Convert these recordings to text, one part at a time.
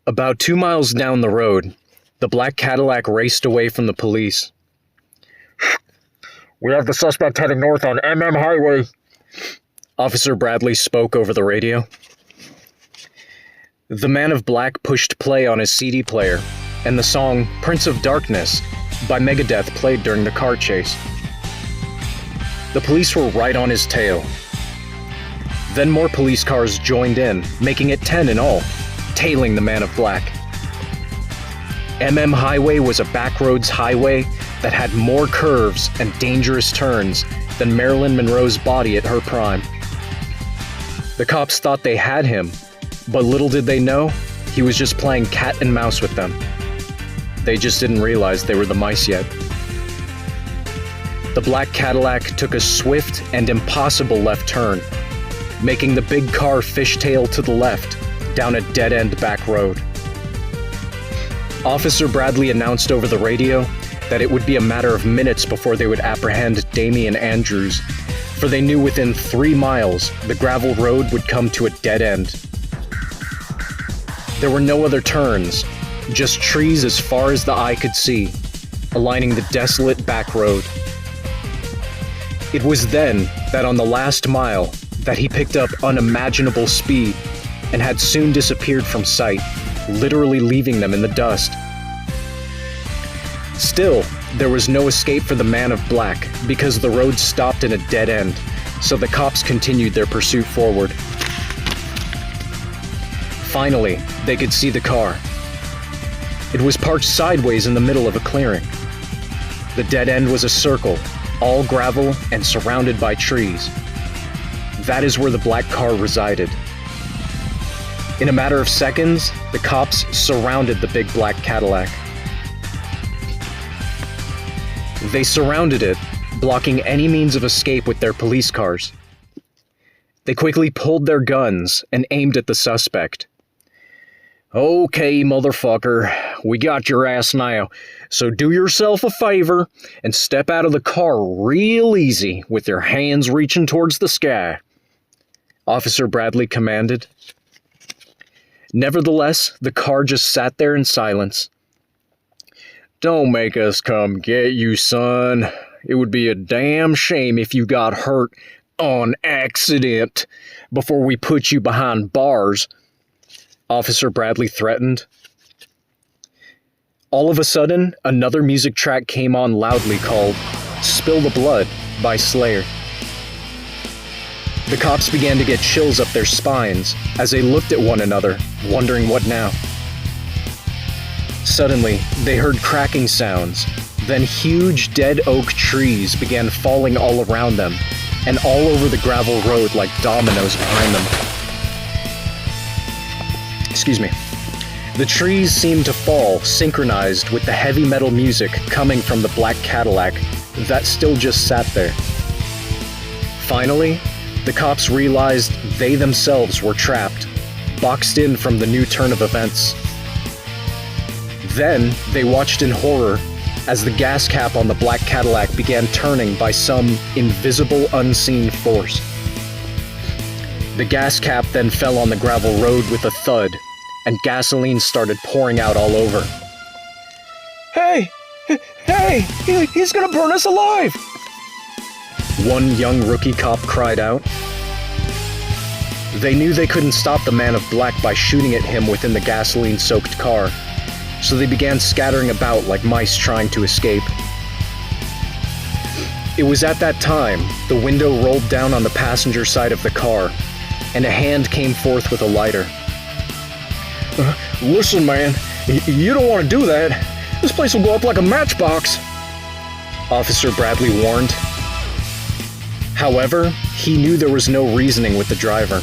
About 2 miles down the road, the black Cadillac raced away from the police. We have the suspect heading north on MM Highway. Officer Bradley spoke over the radio. The man of black pushed play on his CD player, and the song Prince of Darkness by Megadeth played during the car chase. The police were right on his tail. Then more police cars joined in, making it 10 in all, tailing the man of black. MM Highway was a backroads highway that had more curves and dangerous turns than Marilyn Monroe's body at her prime. The cops thought they had him, but little did they know, he was just playing cat and mouse with them. They just didn't realize they were the mice yet. The black Cadillac took a swift and impossible left turn, making the big car fishtail to the left down a dead-end back road. Officer Bradley announced over the radio that it would be a matter of minutes before they would apprehend Damian Andrews, for they knew within 3 miles the gravel road would come to a dead end. There were no other turns, just trees as far as the eye could see, aligning the desolate back road. It was then that on the last mile that he picked up unimaginable speed and had soon disappeared from sight, literally leaving them in the dust. Still, there was no escape for the man of black because the road stopped in a dead end, so the cops continued their pursuit forward. Finally, they could see the car. It was parked sideways in the middle of a clearing. The dead end was a circle, all gravel and surrounded by trees. That is where the black car resided. In a matter of seconds, the cops surrounded the big black Cadillac. They surrounded it, blocking any means of escape with their police cars. They quickly pulled their guns and aimed at the suspect. "Okay, motherfucker, we got your ass now, so do yourself a favor and step out of the car real easy with your hands reaching towards the sky," Officer Bradley commanded. Nevertheless, the car just sat there in silence. "Don't make us come get you, son. It would be a damn shame if you got hurt on accident before we put you behind bars," Officer Bradley threatened. All of a sudden, another music track came on loudly called "Spill the Blood" by Slayer. The cops began to get chills up their spines as they looked at one another, wondering what now. Suddenly, they heard cracking sounds. Then huge dead oak trees began falling all around them and all over the gravel road like dominoes behind them. The trees seemed to fall synchronized with the heavy metal music coming from the black Cadillac that still just sat there. Finally, the cops realized they themselves were trapped, boxed in from the new turn of events. Then they watched in horror as the gas cap on the black Cadillac began turning by some invisible, unseen force. The gas cap then fell on the gravel road with a thud, and gasoline started pouring out all over. Hey, he's gonna burn us alive! One young rookie cop cried out. They knew they couldn't stop the man of black by shooting at him within the gasoline-soaked car, so they began scattering about like mice trying to escape. It was at that time the window rolled down on the passenger side of the car, and a hand came forth with a lighter. Listen, man, you don't want to do that. This place will go up like a matchbox, Officer Bradley warned. However, he knew there was no reasoning with the driver.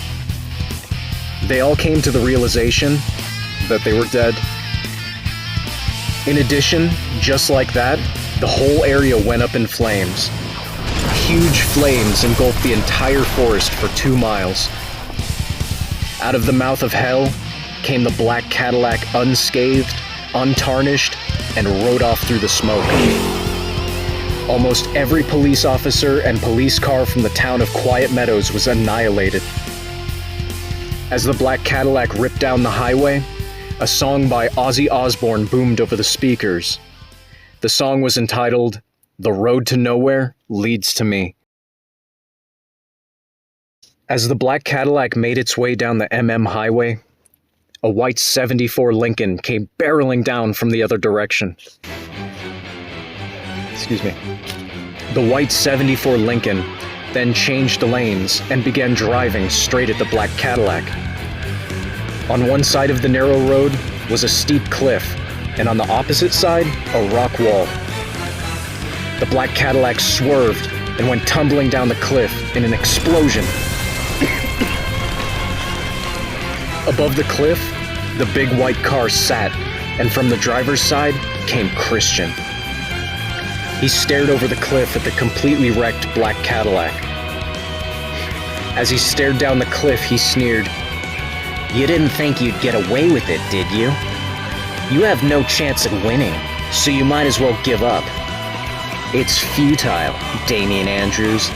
They all came to the realization that they were dead. In addition, just like that, the whole area went up in flames. Huge flames engulfed the entire forest for 2 miles. Out of the mouth of hell came the black Cadillac unscathed, untarnished, and rode off through the smoke. Almost every police officer and police car from the town of Quiet Meadows was annihilated. As the black Cadillac ripped down the highway, a song by Ozzy Osbourne boomed over the speakers. The song was entitled, "The Road to Nowhere Leads to Me." As the black Cadillac made its way down the MM highway, a white '74 Lincoln came barreling down from the other direction. Excuse me. The white '74 Lincoln then changed lanes and began driving straight at the black Cadillac. On one side of the narrow road was a steep cliff, and on the opposite side, a rock wall. The black Cadillac swerved and went tumbling down the cliff in an explosion. Above the cliff, the big white car sat, and from the driver's side came Christian. He stared over the cliff at the completely wrecked black Cadillac. As he stared down the cliff, he sneered, "You didn't think you'd get away with it, did you? You have no chance at winning, so you might as well give up. It's futile, Damian Andrews."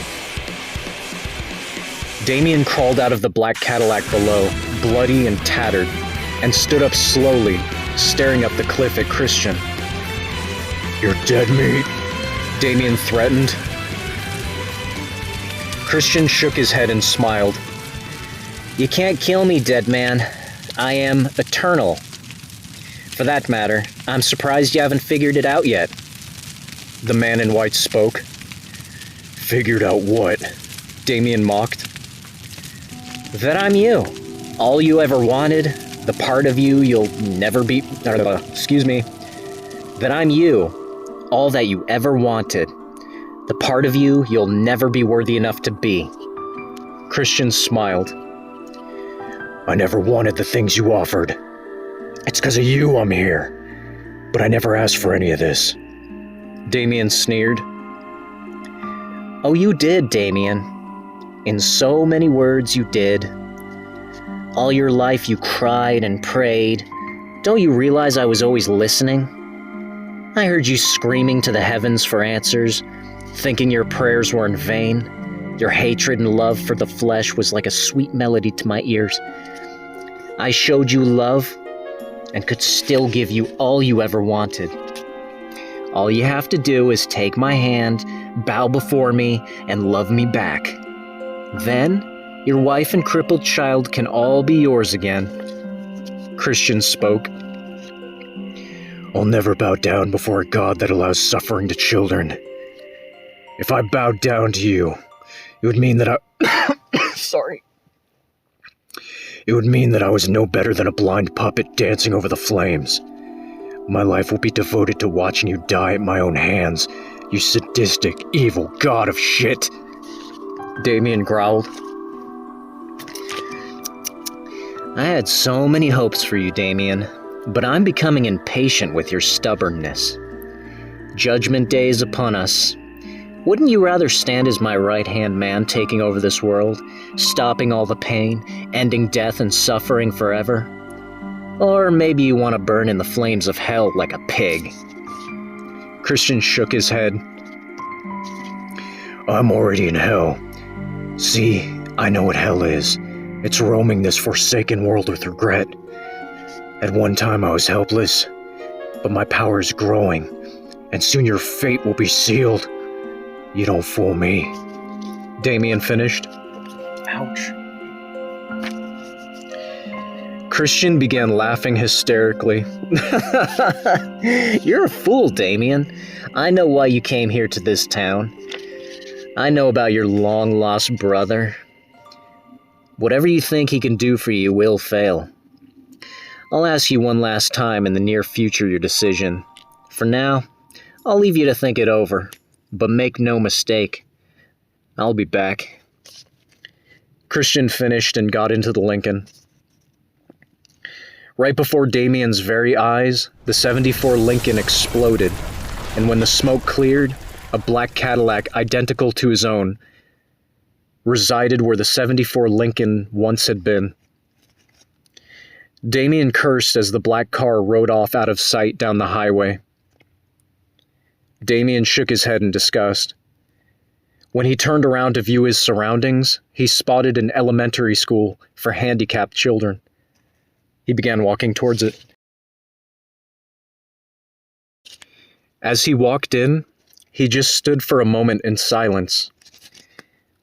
Damian crawled out of the black Cadillac below, bloody and tattered, and stood up slowly, staring up the cliff at Christian. "You're dead meat," Damian threatened. Christian shook his head and smiled. "You can't kill me, dead man. I am eternal. For that matter, I'm surprised you haven't figured it out yet." The man in white spoke. "Figured out what?" Damian mocked. "That I'm you. All you ever wanted, the part of you you'll never be... That I'm you. All that you ever wanted. The part of you you'll never be worthy enough to be." Christian smiled. "I never wanted the things you offered. It's because of you I'm here. But I never asked for any of this." Damian sneered. "Oh, you did, Damian. In so many words, you did. All your life you cried and prayed. Don't you realize I was always listening? I heard you screaming to the heavens for answers, thinking your prayers were in vain. Your hatred and love for the flesh was like a sweet melody to my ears. I showed you love and could still give you all you ever wanted. All you have to do is take my hand, bow before me, and love me back. Then, your wife and crippled child can all be yours again." Christian spoke. "I'll never bow down before a God that allows suffering to children. If I bowed down to you, it would mean that I... Sorry. It would mean that I was no better than a blind puppet dancing over the flames. My life will be devoted to watching you die at my own hands, you sadistic, evil god of shit." Damian growled. "I had so many hopes for you, Damian, but I'm becoming impatient with your stubbornness. Judgment Day is upon us. Wouldn't you rather stand as my right-hand man taking over this world, stopping all the pain, ending death and suffering forever? Or maybe you want to burn in the flames of hell like a pig?" Christian shook his head. "I'm already in hell. See, I know what hell is. It's roaming this forsaken world with regret. At one time I was helpless, but my power is growing, and soon your fate will be sealed. You don't fool me." Damian finished. Ouch. Christian began laughing hysterically. "You're a fool, Damian. I know why you came here to this town. I know about your long-lost brother. Whatever you think he can do for you will fail. I'll ask you one last time in the near future your decision. For now, I'll leave you to think it over. But make no mistake, I'll be back." Christian finished and got into the Lincoln. Right before Damian's very eyes, the '74 Lincoln exploded, and when the smoke cleared, a black Cadillac identical to his own resided where the '74 Lincoln once had been. Damian cursed as the black car rode off out of sight down the highway. Damian shook his head in disgust. When he turned around to view his surroundings, he spotted an elementary school for handicapped children. He began walking towards it. As he walked in, he just stood for a moment in silence.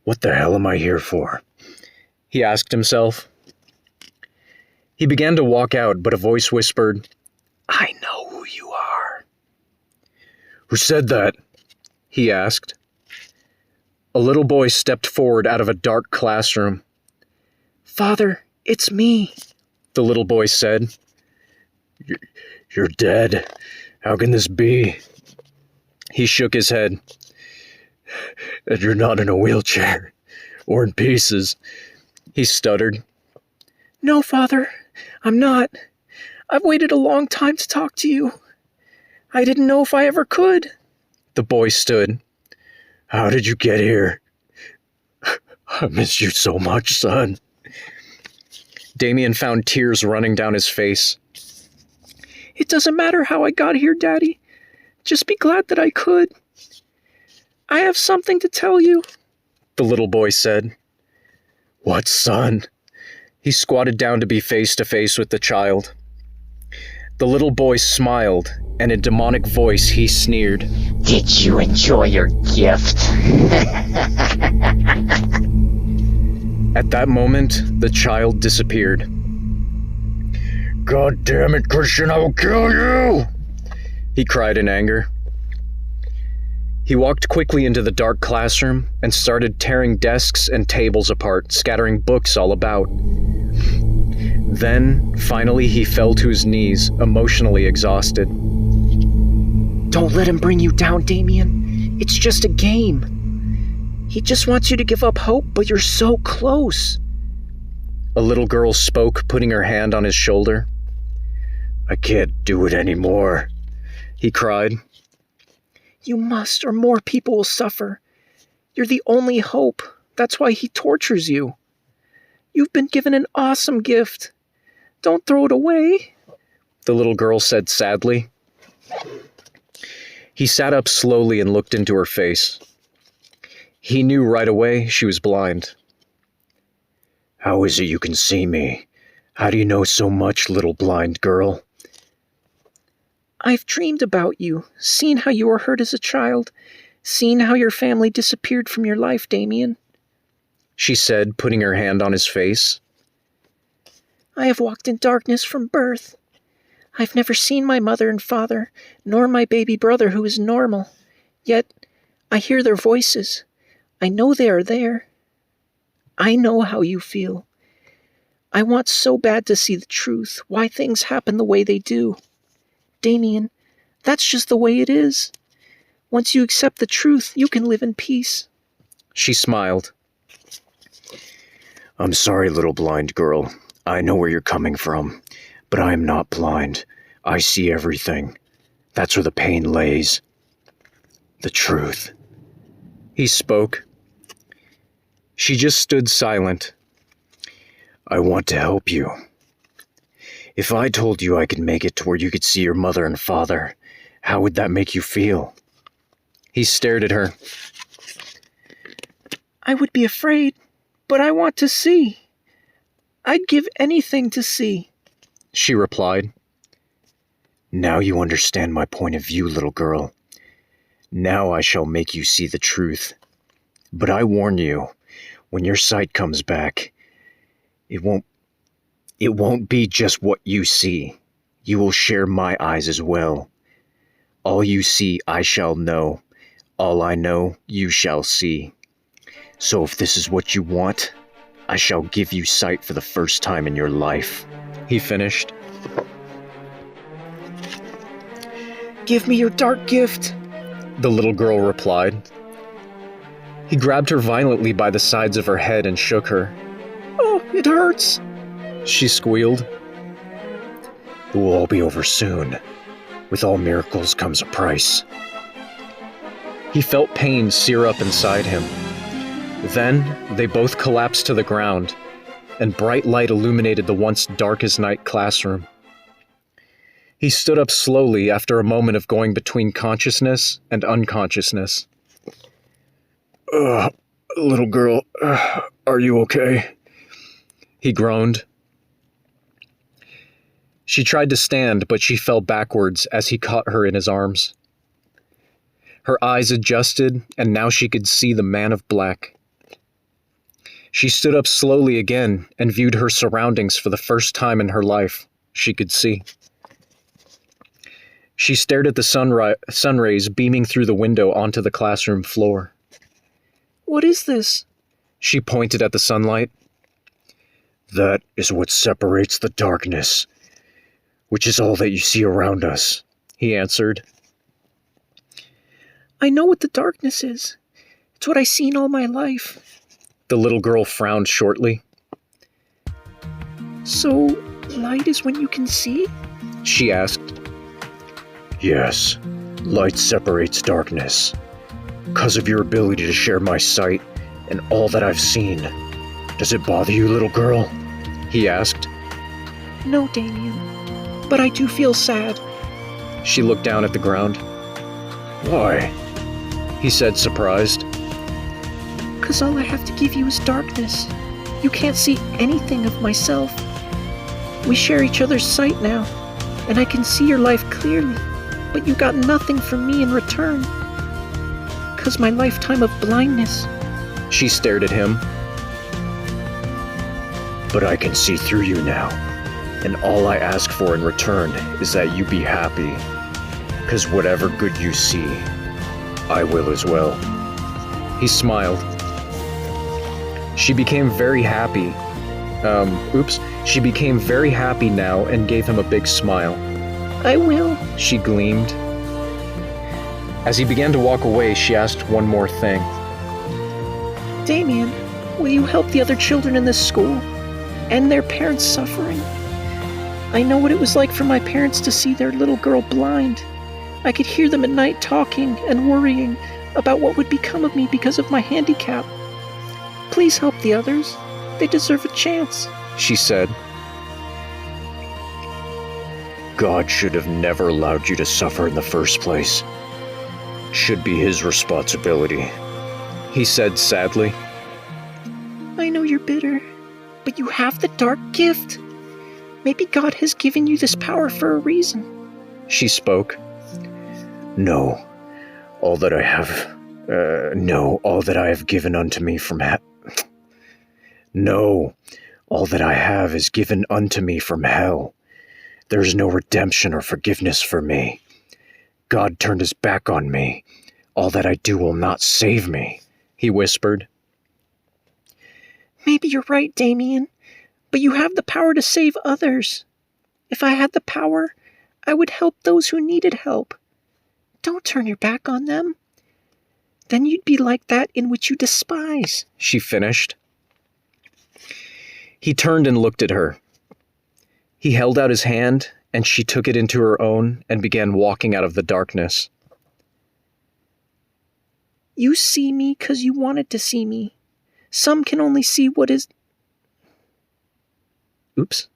What the hell am I here for? He asked himself. He began to walk out, but a voice whispered, I know who you are. Who said that? He asked. A little boy stepped forward out of a dark classroom. Father, it's me, the little boy said. You're dead. How can this be? He shook his head. And you're not in a wheelchair. Or in pieces. He stuttered. No, Father, I'm not. I've waited a long time to talk to you. I didn't know if I ever could. The boy stood. How did you get here? I miss you so much, son. Damien found tears running down his face. It doesn't matter how I got here, Daddy. Just be glad that I could. I have something to tell you, the little boy said. What, son? He squatted down to be face to face with the child. The little boy smiled, and in a demonic voice he sneered. Did you enjoy your gift? At that moment, the child disappeared. God damn it, Christian, I will kill you! He cried in anger. He walked quickly into the dark classroom and started tearing desks and tables apart, scattering books all about. Then, finally, he fell to his knees, emotionally exhausted. Don't let him bring you down, Damien. It's just a game. He just wants you to give up hope, but you're so close. A little girl spoke, putting her hand on his shoulder. I can't do it anymore, he cried. You must, or more people will suffer. You're the only hope. That's why he tortures you. You've been given an awesome gift. Don't throw it away, the little girl said sadly. He sat up slowly and looked into her face. He knew right away she was blind. How is it you can see me? How do you know so much, little blind girl? I've dreamed about you, seen how you were hurt as a child, seen how your family disappeared from your life, Damien, she said, putting her hand on his face. I have walked in darkness from birth. I've never seen my mother and father, nor my baby brother who is normal. Yet, I hear their voices. I know they are there. I know how you feel. I want so bad to see the truth, why things happen the way they do. Damien, that's just the way it is. Once you accept the truth, you can live in peace. She smiled. I'm sorry, little blind girl. I know where you're coming from, but I am not blind. I see everything. That's where the pain lays. The truth. He spoke. She just stood silent. I want to help you. If I told you I could make it to where you could see your mother and father, how would that make you feel? He stared at her. I would be afraid, but I want to see. I'd give anything to see, she replied. Now you understand my point of view, little girl. Now I shall make you see the truth. But I warn you, when your sight comes back, it won't be just what you see. You will share my eyes as well. All you see, I shall know. All I know, you shall see. So if this is what you want, I shall give you sight for the first time in your life, he finished. Give me your dark gift, the little girl replied. He grabbed her violently by the sides of her head and shook her. Oh, it hurts, she squealed. It will all be over soon. With all miracles comes a price. He felt pain sear up inside him. Then they both collapsed to the ground, and bright light illuminated the once dark as night classroom. He stood up slowly after a moment of going between consciousness and unconsciousness. Little girl, are you okay? He groaned. She tried to stand, but she fell backwards as he caught her in his arms. Her eyes adjusted, and now she could see the man of black. She stood up slowly again and viewed her surroundings for the first time in her life. She could see. She stared at the sun rays beaming through the window onto the classroom floor. What is this? She pointed at the sunlight. That is what separates the darkness, which is all that you see around us, he answered. I know what the darkness is. It's what I've seen all my life. The little girl frowned shortly. So, light is when you can see? She asked. Yes, light separates darkness. Because of your ability to share my sight and all that I've seen. Does it bother you, little girl? He asked. No, Damien. But I do feel sad. She looked down at the ground. Why? He said, surprised. 'Cause all I have to give you is darkness. You can't see anything of myself. We share each other's sight now, and I can see your life clearly, but you got nothing from me in return. 'Cause my lifetime of blindness. She stared at him. But I can see through you now, and all I ask for in return is that you be happy. 'Cause whatever good you see, I will as well. He smiled. She became very happy. She became very happy now and gave him a big smile. I will, she gleamed. As he began to walk away, she asked one more thing. Damien, will you help the other children in this school? End their parents' suffering? I know what it was like for my parents to see their little girl blind. I could hear them at night talking and worrying about what would become of me because of my handicap. Please help the others. They deserve a chance, she said. God should have never allowed you to suffer in the first place. Should be his responsibility, he said sadly. I know you're bitter, but you have the dark gift. Maybe God has given you this power for a reason, she spoke. No, all that I have given unto me from No, all that I have is given unto me from hell. There is no redemption or forgiveness for me. God turned his back on me. All that I do will not save me, he whispered. Maybe you're right, Damien, but you have the power to save others. If I had the power, I would help those who needed help. Don't turn your back on them. Then you'd be like that in which you despise, she finished. He turned and looked at her. He held out his hand, and she took it into her own and began walking out of the darkness. You see me 'cause you wanted to see me. Some can only see what is... Oops.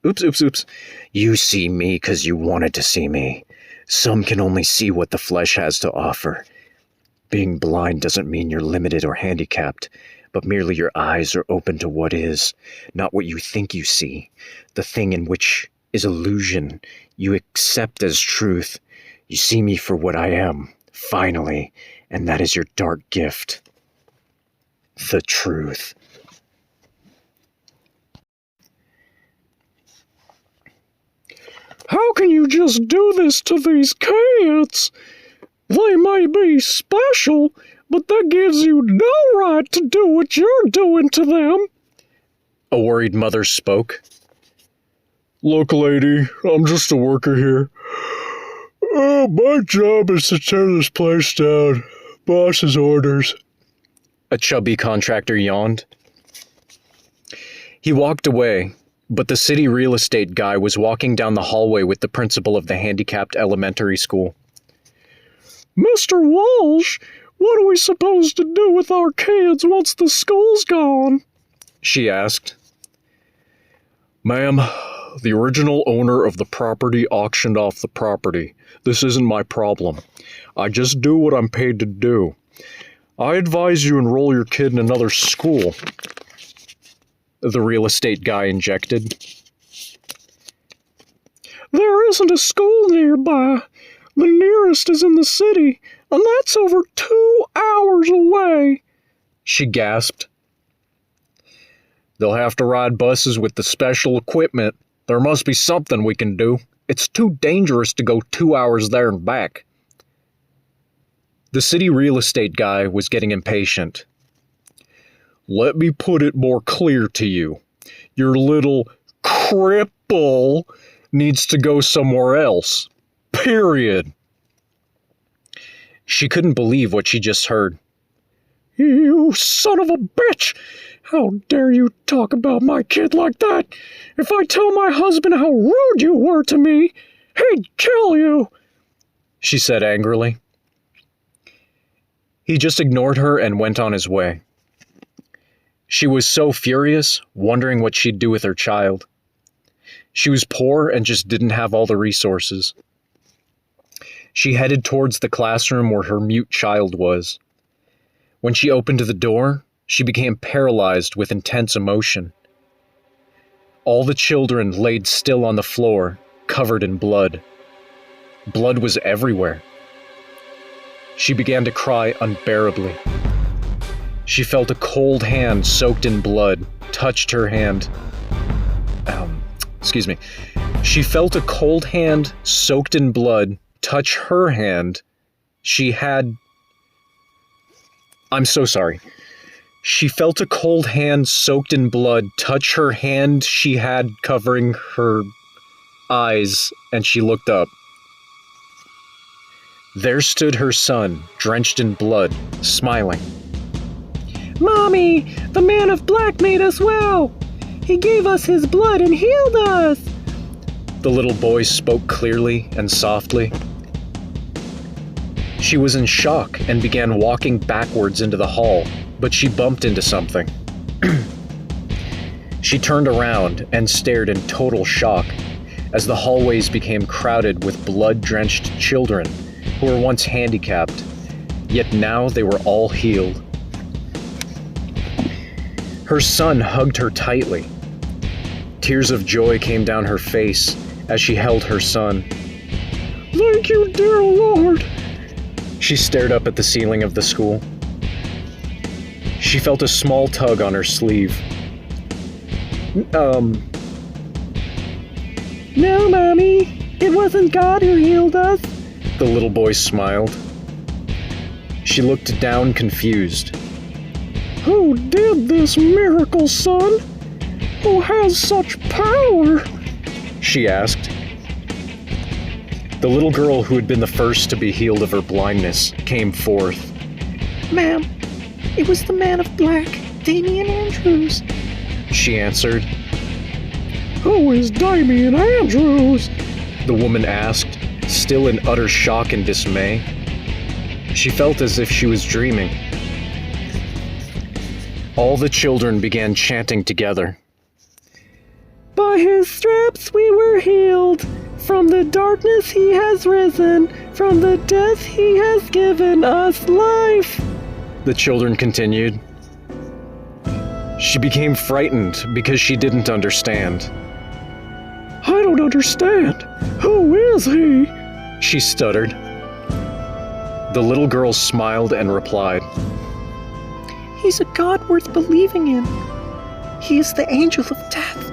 You see me 'cause you wanted to see me. Some can only see what the flesh has to offer. Being blind doesn't mean you're limited or handicapped, but merely your eyes are open to what is, not what you think you see. The thing in which is illusion, you accept as truth. You see me for what I am, finally, and that is your dark gift. The truth. How can you just do this to these kids? They may be special, but that gives you no right to do what you're doing to them. A worried mother spoke. Look, lady, I'm just a worker here. My job is to tear this place down. Boss's orders. A chubby contractor yawned. He walked away, but the city real estate guy was walking down the hallway with the principal of the handicapped elementary school. Mr. Walsh, what are we supposed to do with our kids once the school's gone? She asked. Ma'am, the original owner of the property auctioned off the property. This isn't my problem. I just do what I'm paid to do. I advise you enroll your kid in another school, the real estate guy injected. There isn't a school nearby. The nearest is in the city, and that's over 2 hours away, she gasped. They'll have to ride buses with the special equipment. There must be something we can do. It's too dangerous to go 2 hours there and back. The city real estate guy was getting impatient. Let me put it more clear to you. Your little cripple needs to go somewhere else. Period. She couldn't believe what she just heard. You son of a bitch! How dare you talk about my kid like that? If I tell my husband how rude you were to me, he'd kill you, she said angrily. He just ignored her and went on his way. She was so furious, wondering what she'd do with her child. She was poor and just didn't have all the resources. She headed towards the classroom where her mute child was. When she opened the door, she became paralyzed with intense emotion. All the children laid still on the floor, covered in blood. Blood was everywhere. She began to cry unbearably. She felt a cold hand soaked in blood touched her hand. She felt a cold hand soaked in blood touch her hand. I'm so sorry. She felt a cold hand soaked in blood touch her hand she had covering her eyes, and she looked up. There stood her son, drenched in blood, smiling. Mommy, the man of black made us well. He gave us his blood and healed us. The little boy spoke clearly and softly. She was in shock and began walking backwards into the hall, but she bumped into something. She turned around and stared in total shock as the hallways became crowded with blood-drenched children who were once handicapped, yet now they were all healed. Her son hugged her tightly. Tears of joy came down her face as she held her son. Thank you, dear Lord. She stared up at the ceiling of the school. She felt a small tug on her sleeve. No, Mommy, it wasn't God who healed us. The little boy smiled. She looked down, confused. Who did this miracle, son? Who has such power? She asked. The little girl who had been the first to be healed of her blindness came forth. Ma'am, it was the man of black, Damian Andrews, she answered. Who is Damian Andrews? The woman asked, still in utter shock and dismay. She felt as if she was dreaming. All the children began chanting together. By his stripes we were healed. From the darkness he has risen. From the death he has given us life. The children continued. She became frightened because she didn't understand. I don't understand. Who is he? She stuttered. The little girl smiled and replied. He's a God worth believing in. He is the angel of death.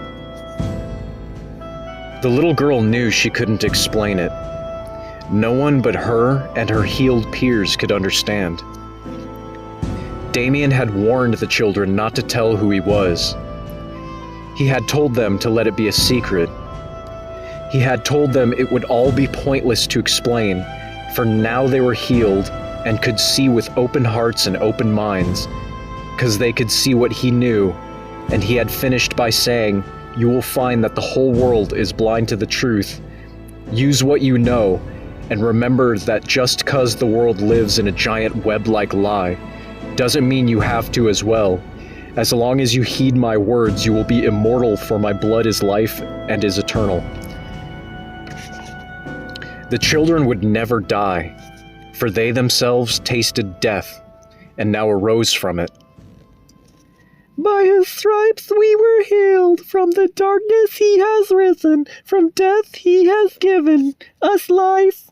The little girl knew she couldn't explain it. No one but her and her healed peers could understand. Damien had warned the children not to tell who he was. He had told them to let it be a secret. He had told them it would all be pointless to explain, for now they were healed and could see with open hearts and open minds, because they could see what he knew, and he had finished by saying, "You will find that the whole world is blind to the truth. Use what you know, and remember that just 'cause the world lives in a giant web-like lie, doesn't mean you have to as well. As long as you heed my words, you will be immortal, for my blood is life and is eternal." The children would never die, for they themselves tasted death, and now arose from it. By his stripes we were healed. From the darkness he has risen. From death he has given us life.